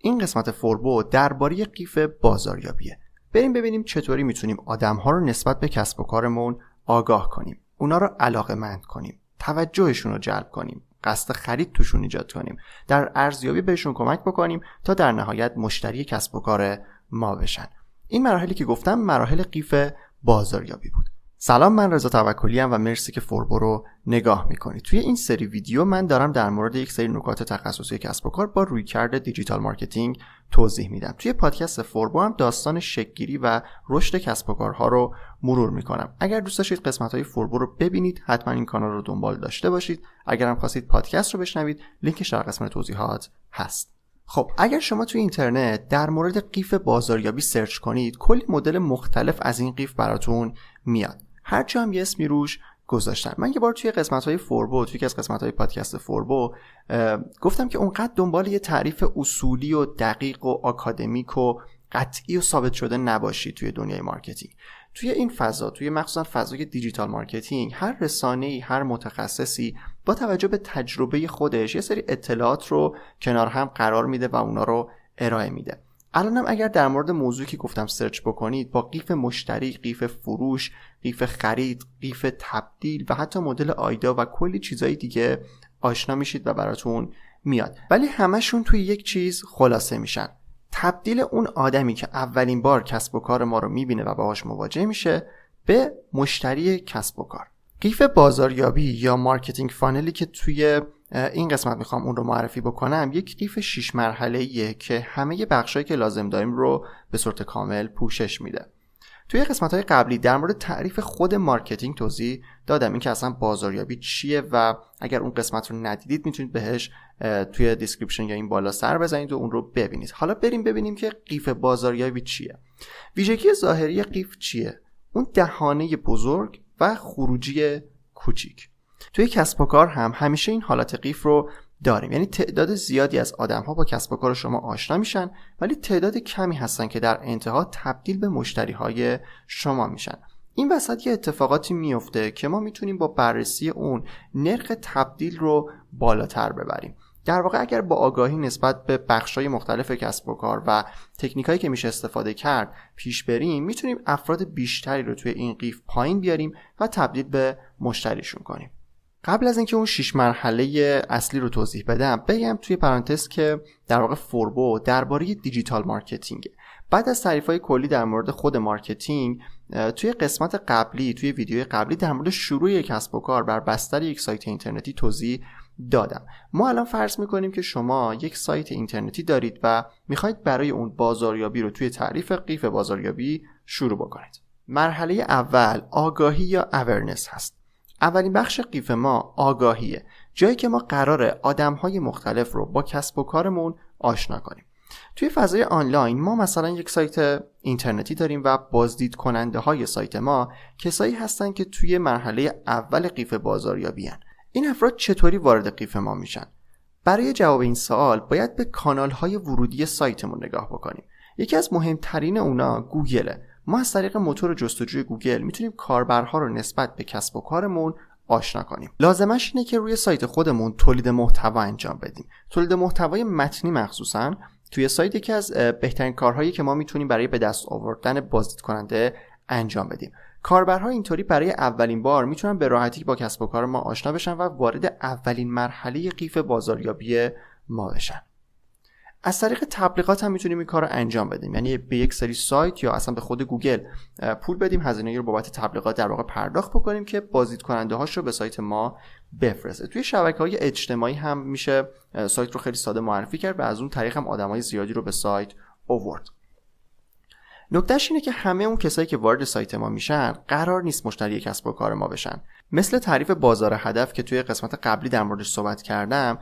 این قسمت فوربو درباره قیف بازاریابیه. بریم ببینیم چطوری میتونیم آدم‌ها رو نسبت به کسب و کارمون آگاه کنیم، اونا رو علاقه‌مند کنیم، توجهشون رو جلب کنیم، قصد خرید توشون ایجاد کنیم، در ارزیابی بهشون کمک بکنیم تا در نهایت مشتری کسب و کار ما بشن. این مراحلی که گفتم مراحل قیف بازاریابی بود. سلام، من رضا توکلی ام و مرسی که فوربو رو نگاه میکنید. توی این سری ویدیو من دارم در مورد یک سری نکات تخصصی کسب و کار با رویکرد دیجیتال مارکتینگ توضیح میدم. توی پادکست فوربو هم داستان شکل‌گیری و رشد کسب و کارها رو مرور میکنم. اگر دوست داشتید قسمت‌های فوربو رو ببینید حتما این کانال رو دنبال داشته باشید. اگر هم خواستید پادکست رو بشنوید لینکش در قسمت توضیحات هست. خب اگر شما توی اینترنت در مورد قیف بازاریابی سرچ کنید کلی مدل مختلف از این قیف براتون میاد. هر جا هم یه اسمی روش گذاشتن. من یه بار توی قسمت‌های فوربو، توی از قسمت‌های پادکست فوربو گفتم که اونقدر دنبال یه تعریف اصولی و دقیق و آکادمیک و قطعی و ثابت شده نباشید توی دنیای مارکتینگ. توی این فضا، توی مخصوصا فضای دیجیتال مارکتینگ، هر رسانه‌ای، هر متخصصی با توجه به تجربه خودش یه سری اطلاعات رو کنار هم قرار میده و اونا رو ارائه میده. الانم اگر در مورد موضوعی که گفتم سرچ بکنید با قیف مشتری، قیف فروش، قیف خرید، قیف تبدیل و حتی مدل آیدا و کلی چیزای دیگه آشنا میشید و براتون میاد. ولی همشون توی یک چیز خلاصه میشن: تبدیل اون آدمی که اولین بار کسب و کار ما رو میبینه و باهاش مواجه میشه به مشتری کسب و کار. قیف بازاریابی یا مارکتینگ فانلی که توی این قسمت میخوام اون رو معرفی بکنم یک قیف 6 مرحله‌ایه که همه بخشایی که لازم داریم رو به صورت کامل پوشش میده. توی قسمت‌های قبلی در مورد تعریف خود مارکتینگ توضیح دادم، این که اصلا بازاریابی چیه و اگر اون قسمت رو ندیدید میتونید بهش توی دیسکریپشن یا این بالا سر بزنید و اون رو ببینید. حالا بریم ببینیم که قیف بازاریابی چیه. ویژگی ظاهری قیف چیه؟ اون دهانه بزرگ و خروجی کوچیک. توی کسب و کار هم همیشه این حالت قیف رو داریم، یعنی تعداد زیادی از آدم‌ها با کسب و کار شما آشنا میشن ولی تعداد کمی هستن که در انتها تبدیل به مشتری‌های شما میشن. این وسط یه اتفاقاتی میفته که ما میتونیم با بررسی اون نرخ تبدیل رو بالاتر ببریم. در واقع اگر با آگاهی نسبت به بخش‌های مختلف کسب و کار و تکنیکایی که میشه استفاده کرد پیش بریم، میتونیم افراد بیشتری رو توی این قیف پایین بیاریم و تبدیل به مشتریشون کنیم. قبل از اینکه اون 6 مرحله اصلی رو توضیح بدم بگم توی پرانتز که در واقع فوربو درباره دیجیتال مارکتینگ. بعد از تعریف‌های کلی در مورد خود مارکتینگ، توی قسمت قبلی، توی ویدیوی قبلی در مورد شروع کسب و کار بر بستر یک سایت اینترنتی توضیح دادم. ما الان فرض می‌کنیم که شما یک سایت اینترنتی دارید و می‌خواید برای اون بازاریابی رو توی تعریف قیف بازاریابی شروع بکنید. مرحله اول آگاهی یا اورنس هست. اولین بخش قیف ما آگاهیه، جایی که ما قراره آدم‌های مختلف رو با کسب و کارمون آشنا کنیم. توی فضای آنلاین ما مثلا یک سایت اینترنتی داریم و بازدید کننده های سایت ما کسایی هستن که توی مرحله اول قیف بازاریابی هن. این افراد چطوری وارد قیف ما میشن؟ برای جواب این سوال باید به کانال های ورودی سایتمون نگاه بکنیم. یکی از مهمترین اونا گوگله. ما از طریق موتور جستجوی گوگل میتونیم کاربرها رو نسبت به کسب و کارمون آشنا کنیم. لازمش اینه که روی سایت خودمون تولید محتوا انجام بدیم. تولید محتوای متنی مخصوصاً توی سایت یکی از بهترین کارهایی که ما میتونیم برای به دست آوردن بازدید کننده انجام بدیم. کاربرها اینطوری برای اولین بار میتونن به راحتی با کسب و کار ما آشنا بشن و وارد اولین مرحله قیف بازاریابی ما بشن. از طریق تبلیغات هم میتونیم این کار رو انجام بدیم، یعنی به یک سری سایت یا اصلا به خود گوگل پول بدیم، هزینه رو بابت تبلیغات در واقع پرداخت بکنیم که بازدید کننده هاش رو به سایت ما بفرسته. توی شبکه‌های اجتماعی هم میشه سایت رو خیلی ساده معرفی کرد و از اون طریق هم آدمای زیادی رو به سایت آورد. نکتهش اینه که همه اون کسایی که وارد سایت ما میشن قرار نیست مشتری کسب و کار ما بشن. مثل تعریف بازار هدف که توی قسمت قبلی در موردش صحبت کردم،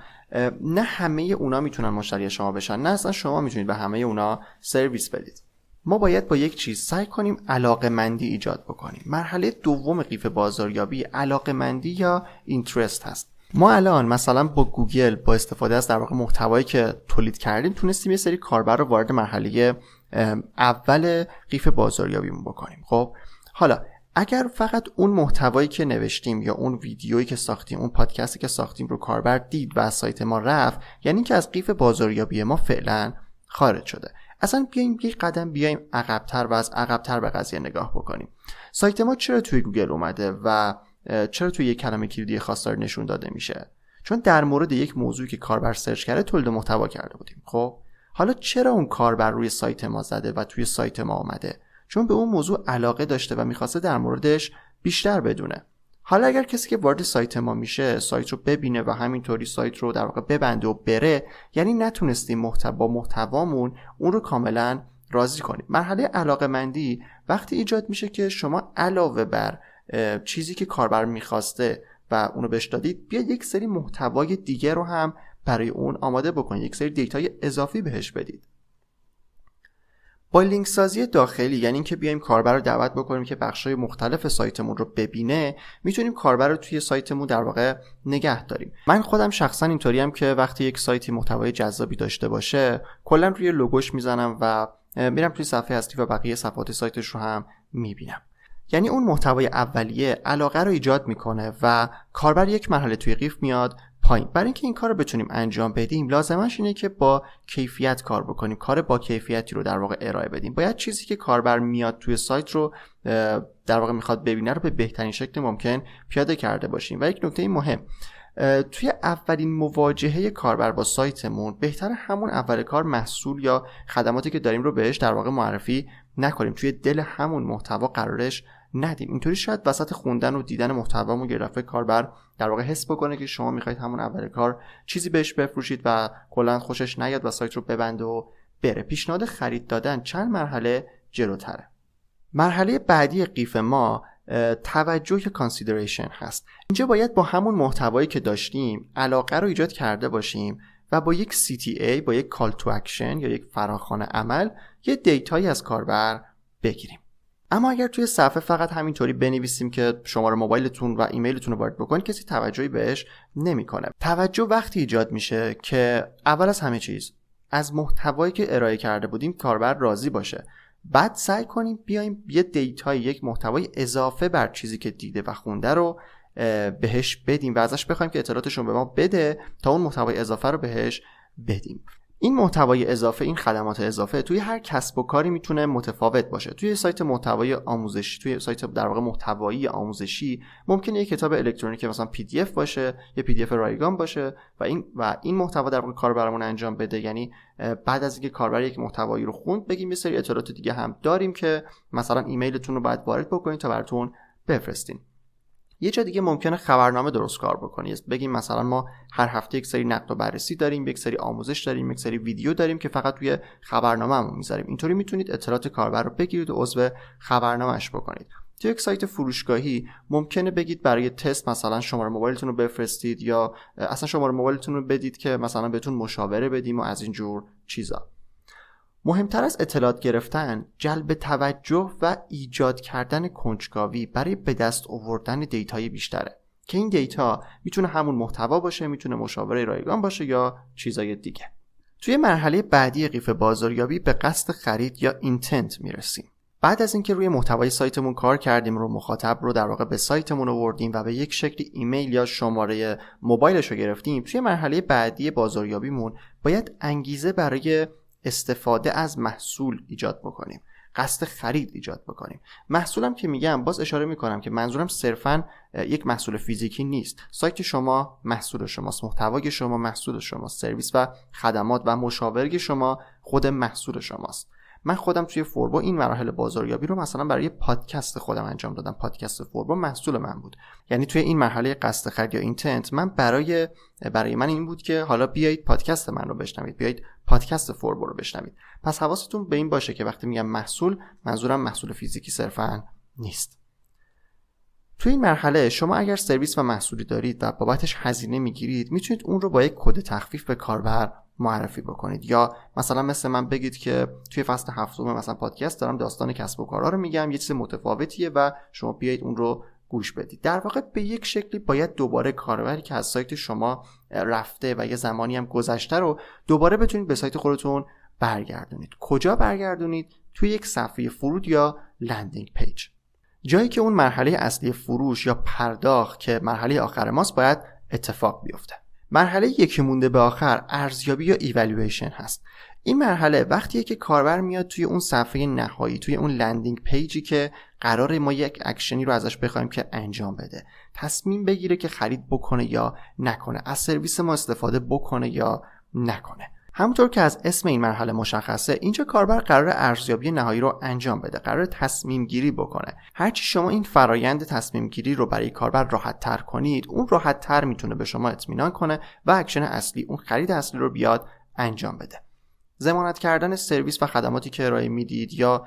نه همه اونا میتونن مشتری شما بشن، نه اصلا شما میتونید به همه اونا سرویس بدید. ما باید با یک چیز سعی کنیم علاقه‌مندی ایجاد بکنیم. مرحله دوم قیف بازاریابی علاقه‌مندی یا اینترست هست. ما الان مثلا با گوگل با استفاده از در واقع محتوایی که تولید کردیم تونستیم یه سری کاربر رو وارد مرحله اول قیف بازاریابیمون بکنیم. خب حالا اگر فقط اون محتوایی که نوشتیم یا اون ویدیویی که ساختیم، اون پادکستی که ساختیم رو کاربر دید و از سایت ما رفت، یعنی که از قیف بازاریابی ما فعلا خارج شده. اصلا بیایم یک قدم بیایم عقب‌تر و از عقب‌تر به قضیه نگاه بکنیم. سایت ما چرا توی گوگل اومده و چرا توی یک کلمه کلیدی خاص داره نشون داده میشه؟ چون در مورد یک موضوعی که کاربر سرچ کرده تولید محتوا کرده بودیم. خب حالا چرا اون کاربر روی سایت ما زده و توی سایت ما اومده؟ چون به اون موضوع علاقه داشته و می‌خواسته در موردش بیشتر بدونه. حالا اگر کسی که وارد سایت ما میشه سایت رو ببینه و همینطوری سایت رو در واقع ببنده و بره، یعنی نتونستیم محتوامون اون رو کاملا راضی کنیم. مرحله علاقه‌مندی وقتی ایجاد میشه که شما علاوه بر چیزی که کاربر میخواسته و اونو بهش دادید، بیاید یک سری محتوای دیگه رو هم برای اون آماده بکنید، یک سری دیتای اضافی بهش بدید. با لینک سازی داخلی، یعنی اینکه بیایم کاربر رو دعوت بکنیم که بخشای مختلف سایتمون رو ببینه، میتونیم کاربر رو توی سایتمون در واقع نگه داریم. من خودم شخصا اینطوریم که وقتی یک سایتی محتوای جذابی داشته باشه، کلا روی لوگوش میزنم و میرم توی صفحه اصلی و بقیه صفحات سایتش رو هم میبینم. یعنی اون محتوای اولیه علاقه رو ایجاد میکنه و کاربر یک مرحله توی قیف میاد پایین. برای اینکه این کار رو بتونیم انجام بدیم لازمش اینه که با کیفیت کار بکنیم، کار با کیفیتی رو در واقع ارائه بدیم. باید چیزی که کاربر میاد توی سایت رو در واقع میخواد ببینه رو به بهترین شکل ممکن پیاده کرده باشیم. و یک نکته مهم، توی اولین مواجهه کاربر با سایتمون بهتره همون اول کار محصول یا خدماتی که داریم رو بهش در واقع معرفی نکنیم، توی دل همون محتوا قرارش ندیم. اینطوری شاید وسط خوندن و دیدن محتوامون یه دفعه کاربر در واقع حس بکنه که شما میخواید همون اول کار چیزی بهش بفروشید و کلا خوشش نیاد و سایت رو ببنده و بره. پیشنهاد خرید دادن چند مرحله جلوتره. مرحله بعدی قیف ما توجه یا کانسیدریشن هست. اینجا باید با همون محتوایی که داشتیم علاقه رو ایجاد کرده باشیم و با یک CTA، با یک کال تو اکشن یا یک فراخوان عمل، یه دیتایی از کاربر بگیریم. اما اگر توی صفحه فقط همینطوری بنویسیم که شماره موبایلتون و ایمیلتون رو وارد بکنید، کسی توجهی بهش نمیکنه. توجه وقتی ایجاد میشه که اول از همه چیز از محتوایی که ارائه کرده بودیم کاربر راضی باشه. بعد سعی کنیم بیایم یه دیتای، یک محتوای اضافه بر چیزی که دیده و خونده رو بهش بدیم و ازش بخوایم که اطلاعاتش رو به ما بده تا اون محتوای اضافه رو بهش بدیم. این محتوای اضافه، این خدمات اضافه توی هر کسب و کاری میتونه متفاوت باشه. توی سایت محتوای آموزشی، توی سایت در واقع محتوایی آموزشی ممکنه یک کتاب الکترونیکی مثلا PDF باشه، یه PDF رایگان باشه و این محتوا در واقع کاربرمون انجام بده. یعنی بعد از اینکه کاربر یک محتوایی رو خوند بگیم یه سری اطلاعات دیگه هم داریم که مثلا ایمیلتون رو باید وارد بکنید تا براتون بفرستیم. یه جا دیگه ممکنه خبرنامه درست کار بکنید. بگیم مثلا ما هر هفته یک سری نقد و بررسی داریم، یک سری آموزش داریم، یک سری ویدیو داریم که فقط توی خبرنامه‌مون میذاریم. اینطوری میتونید اطلاعات کاربر رو بگیرید و عضو خبرنامه‌اش بکنید. توی یک سایت فروشگاهی ممکنه بگید برای تست مثلا شماره موبایلتون رو بفرستید یا اصلا شماره موبایلتون رو بدید که مثلا بهتون مشاوره بدیم و از این جور چیزا. مهمتر از اطلاعات گرفتن، جلب توجه و ایجاد کردن کنجکاوی برای به دست آوردن دیتای بیشتره که این دیتا میتونه همون محتوا باشه، میتونه مشاوره رایگان باشه یا چیزای دیگه. توی مرحله بعدی قیف بازاریابی به قصد خرید یا اینتنت میرسیم. بعد از اینکه روی محتوای سایتمون کار کردیم، رو مخاطب رو در واقع به سایتمون آوردیم و به یک شکلی ایمیل یا شماره موبایلش رو گرفتیم، توی مرحله بعدی بازاریابیمون باید انگیزه برای استفاده از محصول ایجاد بکنیم، قصد خرید ایجاد بکنیم. محصولم که میگم باز اشاره میکنم که منظورم صرفاً یک محصول فیزیکی نیست. سایت شما محصول شماست، محتوای شما محصول شماست، سرویس و خدمات و مشاوره شما خود محصول شماست. من خودم توی فوربو این مراحل بازاریابی رو مثلا برای پادکست خودم انجام دادم. پادکست فوربو محصول من بود. یعنی توی این مرحله قصد خرید یا اینتنت من برای من این بود که حالا بیایید پادکست من رو بشنوید، بیایید پادکست فوربو رو بشنوید. پس حواستون به این باشه که وقتی میگم محصول، منظورم محصول فیزیکی صرفاً نیست. توی این مرحله شما اگر سرویس و محصولی دارید و بابتش هزینه میگیرید، میتونید اون رو با یک کد تخفیف به کاربر معرفی بکنید. یا مثلا مثل من بگید که توی فصل هفتم مثلا پادکست دارم داستان کسب و کارها رو میگم، یه چیز متفاوتیه و شما بیایید اون رو گوش بدید. در واقع به یک شکلی باید دوباره کاربری که از سایت شما رفته و یه زمانی هم گذشته رو دوباره بتونید به سایت خودتون برگردونید. کجا برگردونید؟ توی یک صفحه فرود یا لندینگ پیج، جایی که اون مرحله اصلی فروش یا پرداخت که مرحله آخر ماست باید اتفاق بیفته. مرحله یکی مونده به آخر ارزیابی یا ایوالویشن هست. این مرحله وقتیه که کاربر میاد توی اون صفحه نهایی، توی اون لندینگ پیجی که قراره ما یک اکشنی رو ازش بخوایم که انجام بده، تصمیم بگیره که خرید بکنه یا نکنه، از سرویس ما استفاده بکنه یا نکنه. همونطور که از اسم این مرحله مشخصه، اینجا کاربر قراره ارزیابی نهایی رو انجام بده، قراره تصمیم گیری بکنه. هرچی شما این فرایند تصمیم گیری رو برای کاربر راحت تر کنید، اون راحت تر میتونه به شما اطمینان کنه و اکشن اصلی، اون خرید اصلی رو بیاد انجام بده. ضمانت کردن سرویس و خدماتی که ارائه میدید یا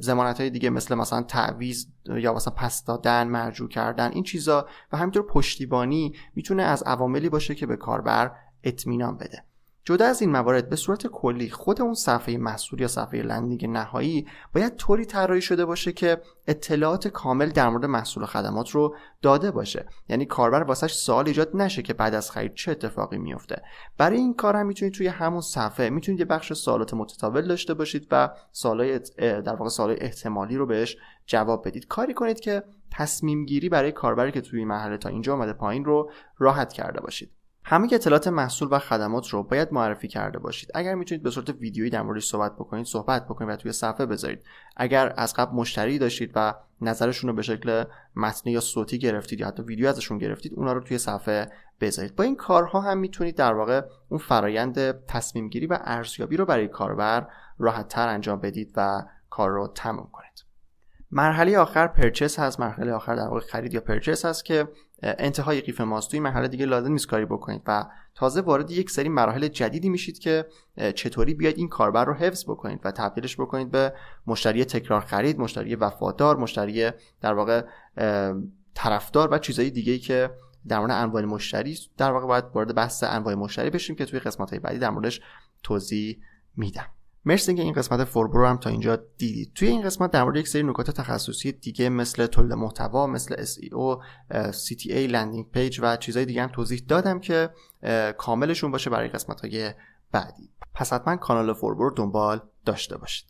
ضمانت‌های دیگه مثلا تعویض یا مثلا پس دادن، مرجوع کردن، این چیزا و همینطور پشتیبانی میتونه از عواملی باشه که به کاربر اطمینان بده. جدا از این موارد، به صورت کلی خود اون صفحه محصول یا صفحه لندینگ نهایی باید طوری طراحی شده باشه که اطلاعات کامل در مورد محصول و خدمات رو داده باشه. یعنی کاربر واسش سوال ایجاد نشه که بعد از خرید چه اتفاقی میفته. برای این کار هم میتونید توی همون صفحه میتونید یه بخش سوالات متداول داشته باشید و سوالای احتمالی رو بهش جواب بدید. کاری کنید که تصمیم گیری برای کاربری که توی مرحله تا اینجا اومده پایین رو راحت کرده باشید. همه اطلاعات محصول و خدمات رو باید معرفی کرده باشید. اگر میتونید به صورت ویدیویی در موردش صحبت بکنید و توی صفحه بذارید. اگر از قبل مشتری داشتید و نظرشون رو به شکل متنی یا صوتی گرفتید یا حتی ویدیو ازشون گرفتید، اونا رو توی صفحه بذارید. با این کارها هم میتونید در واقع اون فرایند تصمیم گیری و ارزیابی رو برای کاربر راحت تر انجام بدید و کار رو تموم کنید. مرحله آخر پرچیس هست. مرحله آخر در واقع خرید یا پرچیس هست که انتهای قیف ماست. توی مرحله دیگه لازم نیست کاری بکنید و تازه وارد یک سری مراحل جدیدی میشید که چطوری بیاید این کاربر رو حفظ بکنید و تبدیلش بکنید به مشتری تکرار خرید، مشتری وفادار، مشتری در واقع طرفدار و چیزهای دیگه‌ای که در مورد انواع مشتری در واقع باید وارد بحث انواع مشتری بشیم که توی قسمت‌های بعدی در موردش توضیح میدم. مرسی که این قسمت فوربو رو هم تا اینجا دیدید. توی این قسمت در مورد یک سری نکات تخصصی دیگه مثل تولید محتوا، مثل SEO، CTA، لندینگ پیج و چیزهای دیگه هم توضیح دادم که کاملشون باشه برای قسمت‌های بعدی. پس حتما کانال فوربو رو دنبال داشته باشید.